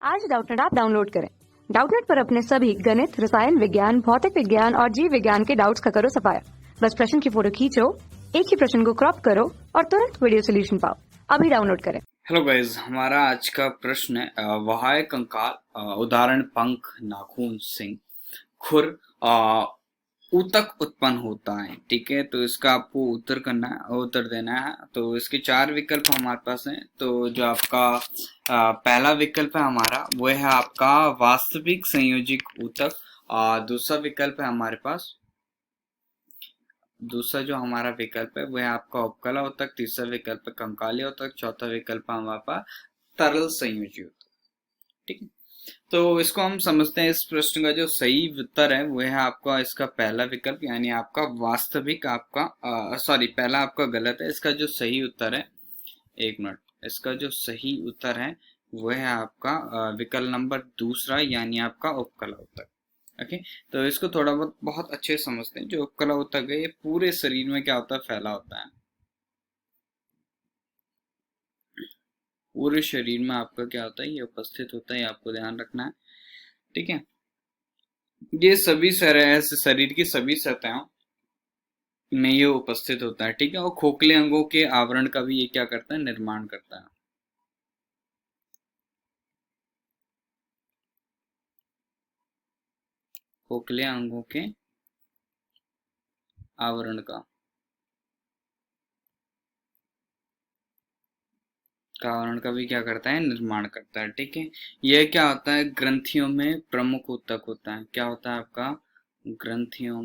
आज Doubtnut app download करें। Doubtnut पर अपने सभी गणित, रसायन विज्ञान, भौतिक विज्ञान और जीव विज्ञान के डाउट्स का करो सफाया। बस प्रश्न की फोटो खींचो, एक ही प्रश्न को क्रॉप करो और तुरंत वीडियो सोल्यूशन पाओ। अभी डाउनलोड करें। हेलो गाइज, हमारा आज का प्रश्न है वहाय कंकाल, उदाहरण पंख, नाखून, सिंह, खुर, ऊतक उत्पन्न होता है। ठीक है, तो इसका आपको उत्तर देना है। तो इसके चार विकल्प हमारे पास हैं। तो जो आपका पहला विकल्प है हमारा, वो है आपका वास्तविक संयोजिक ऊतक। दूसरा विकल्प है हमारे पास, दूसरा जो हमारा विकल्प है वह आपका उपकला ऊतक। तीसरा विकल्प है कंकाली ऊतक। चौथा विकल्प है हमारे पास तरल संयोजी ऊतक। ठीक है, तो इसको हम समझते हैं। इस प्रश्न का जो सही उत्तर है वह है आपका इसका पहला विकल्प, यानी आपका वास्तविक आपका सॉरी, पहला आपका गलत है। इसका जो सही उत्तर है, एक मिनट, इसका जो सही उत्तर है वह है आपका विकल्प नंबर दूसरा, यानी आपका उपकला ऊतक। ओके, तो इसको थोड़ा बहुत अच्छे से समझते हैं। जो उपकला ऊतक है ये पूरे शरीर में क्या होता है, फैला होता है। पूरे शरीर में आपका क्या होता है, ये उपस्थित होता है, आपको ध्यान रखना है। ठीक है, ये सभी शरीर की सभी सतहों में ये उपस्थित होता है। ठीक है, और खोखले अंगों के आवरण का भी ये क्या करता है, निर्माण करता है। खोखले अंगों के आवरण का भी क्या करता है, निर्माण करता है। ठीक है, यह क्या होता है, ग्रंथियों में प्रमुख ऊतक होता है। क्या होता है आपका, ग्रंथियों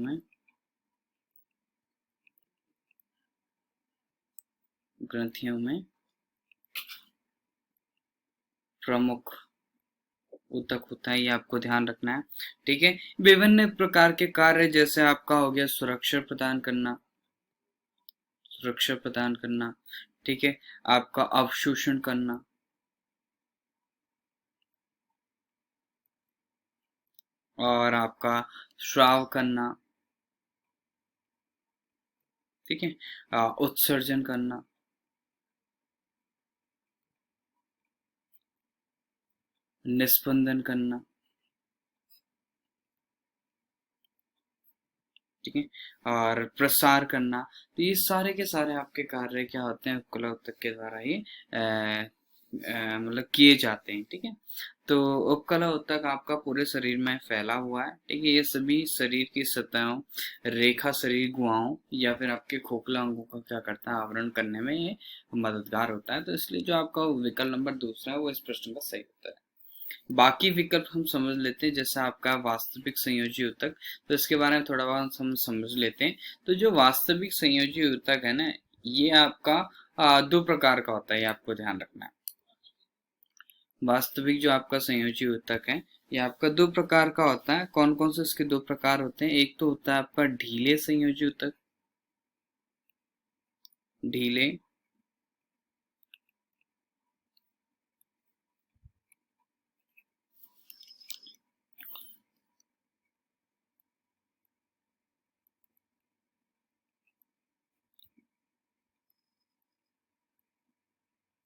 में प्रमुख ऊतक होता है, ये आपको ध्यान रखना है। ठीक है, विभिन्न प्रकार के कार्य, जैसे आपका हो गया सुरक्षा प्रदान करना। ठीक है, आपका अवशोषण करना, और आपका स्राव करना। ठीक है, उत्सर्जन करना, निस्पंदन करना। ठीक है, और प्रसार करना। तो ये सारे के सारे आपके कार्य क्या होते हैं, उपकला ऊतक के द्वारा ही मतलब किए जाते हैं। ठीक है, तो उपकला ऊतक आपका पूरे शरीर में फैला हुआ है। ठीक है, ये सभी शरीर की सतहों, रेखा शरीर गुहाओं या फिर आपके खोखला अंगों का क्या करता है, आवरण करने में ये मददगार होता है। तो इसलिए जो आपका विकल्प नंबर दूसरा है वो इस प्रश्न का सही उत्तर है। बाकी विकल्प हम समझ लेते हैं, जैसे आपका वास्तविक संयोजी ऊतक, तो इसके बारे में थोड़ा बहुत हम समझ लेते हैं। तो जो वास्तविक संयोजी ऊतक है ना, ये आपका दो प्रकार का होता है, ये आपको ध्यान रखना है। वास्तविक जो आपका संयोजी ऊतक है ये आपका दो प्रकार का होता है। कौन कौन से इसके दो प्रकार होते हैं, एक तो होता है आपका ढीले संयोजी ऊतक, ढीले,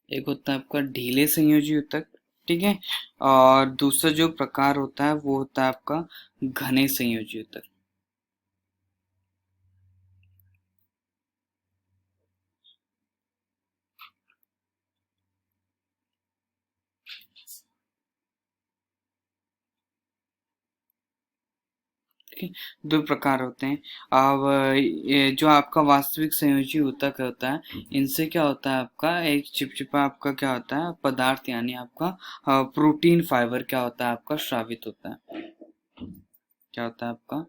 एक होता है आपका ढीले संयोजी ऊतक। ठीक है, और दूसरा जो प्रकार होता है वो होता है आपका घने संयोजी ऊतक। दो प्रकार होते हैं। अब ये जो आपका वास्तविक संयोजी ऊतक होता है, इनसे क्या होता है, आपका एक चिपचिपा आपका क्या होता है पदार्थ, यानी आपका प्रोटीन फाइबर क्या होता है, आपका स्रावित होता है। क्या होता है आपका,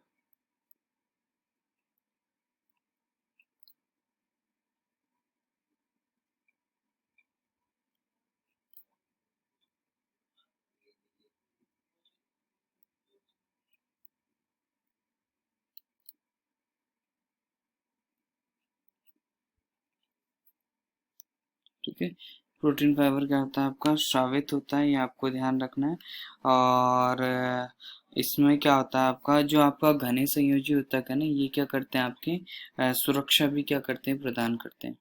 ठीक है, प्रोटीन फाइबर क्या होता है, आपका स्रावित होता है, ये आपको ध्यान रखना है। और इसमें क्या होता है आपका, जो आपका घने संयोजी ऊतक है ना, ये क्या करते हैं, आपके सुरक्षा भी क्या करते हैं, प्रदान करते हैं।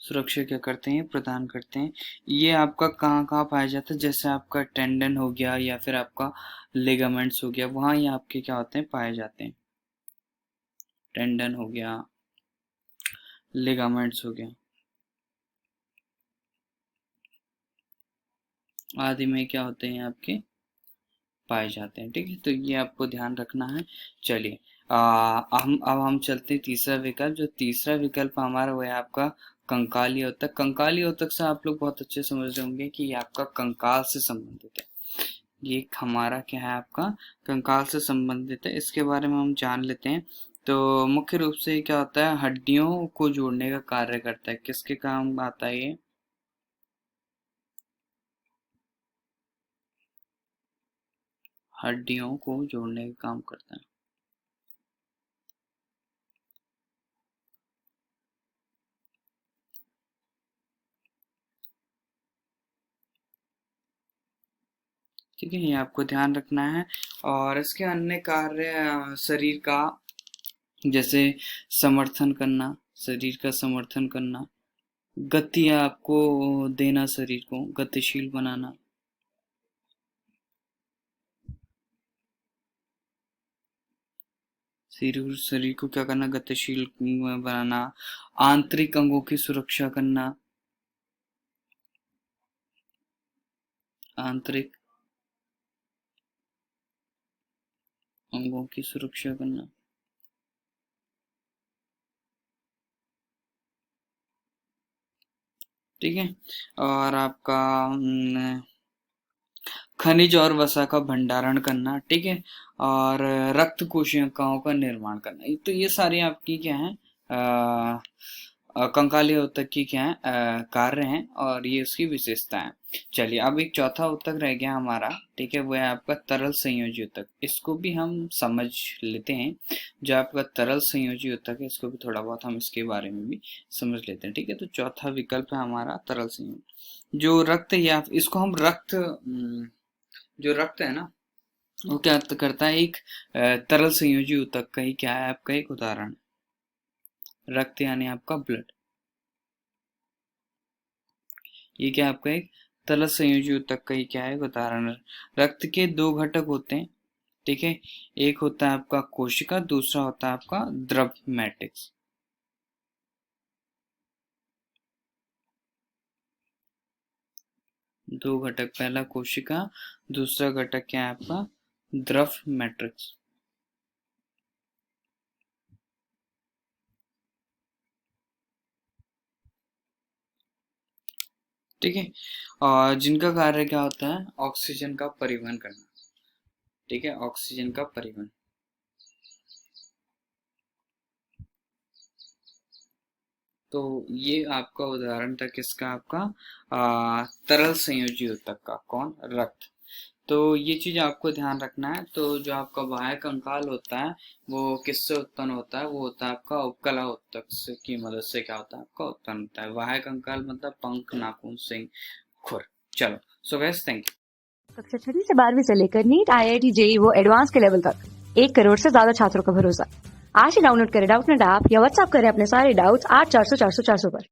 सुरक्षा क्या करते हैं, प्रदान करते हैं। ये आपका कहाँ कहाँ पाया जाता है, जैसे आपका टेंडन हो गया या फिर आपका लिगामेंट्स हो गया, वहाँ ये आपके क्या होते हैं, पाए जाते हैं। टेंडन हो गया, लिगामेंट्स हो गया आदि में क्या होते हैं आपके, पाए जाते हैं। ठीक है, तो ये आपको ध्यान रखना है। चलिए हम चलते हैं तीसरा विकल्प। जो तीसरा विकल्प हमारा वो है आपका कंकाली ऊतक। कंकाली ऊतक से आप लोग बहुत अच्छे समझ रहे होंगे कि ये आपका कंकाल से संबंधित है। ये हमारा क्या है, आपका कंकाल से संबंधित है। इसके बारे में हम जान लेते हैं। तो मुख्य रूप से क्या होता है, हड्डियों को जोड़ने का कार्य करता है। किसके काम आता है ये, हड्डियों को जोड़ने का काम करता है। ठीक है, ये आपको ध्यान रखना है। और इसके अन्य कार्य शरीर का, जैसे समर्थन करना, शरीर का समर्थन करना, गति आपको देना, शरीर को गतिशील बनाना, शरीर को क्या करना, गतिशील बनाना, आंतरिक अंगों की सुरक्षा करना, आंतरिक अंगों की सुरक्षा करना। ठीक है, और आपका खनिज और वसा का भंडारण करना। ठीक है, और रक्त कोशिकाओं का निर्माण करना। तो ये सारी आपकी क्या है, कंकाली ऊतक की क्या है, कार्य हैं, और ये उसकी विशेषता है। चलिए, अब एक चौथा ऊतक रह गया हमारा। ठीक है, वो है आपका तरल संयोजी ऊतक। इसको भी हम समझ लेते हैं। जो आपका तरल संयोजी ऊतक है, इसको भी थोड़ा बहुत हम इसके बारे में भी समझ लेते हैं। ठीक है, तो चौथा विकल्प है हमारा तरल संयोजी। जो रक्त, या इसको हम रक्त, जो रक्त है ना, वो क्या करता है, एक तरल संयोजी ऊतक का ही क्या है, आपका एक उदाहरण। रक्त यानी आपका ब्लड, ये क्या आपका एक तरल संयोजी ऊतक का ही क्या है, उदाहरण है। रक्त के दो घटक होते हैं। ठीक है, एक होता है आपका कोशिका, दूसरा होता है आपका द्रव मैट्रिक्स। दो घटक, पहला कोशिका, दूसरा घटक क्या है आपका द्रव मैट्रिक्स। ठीक है, और जिनका कार्य क्या होता है, ऑक्सीजन का परिवहन करना। ठीक है, ऑक्सीजन का परिवहन। तो ये आपका उदाहरण था किसका, आपका तरल संयोजी ऊतक का। कौन, रक्त। तो ये चीज आपको ध्यान रखना है। तो जो आपका बाह्य कंकाल होता है, वो किससे उत्पन्न होता है, वो होता है आपका उपकला ऊतक की मदद से क्या होता है, आपका उत्पन्न होता है। बाह्य कंकाल मतलब पंख, नाखून, सिंग, खुर। चलो, सो गाइस, थैंक यू। कक्षा 6 से 12वीं से लेकर नीट, IIT, JEE वो एडवांस के लेवल तक 1 करोड़ से ज्यादा छात्रों का भरोसा। आज ही डाउनलोड करें डाउटनेट ऐप या व्हाट्सएप करें अपने सारे डाउट्स 8400 400 400 पर।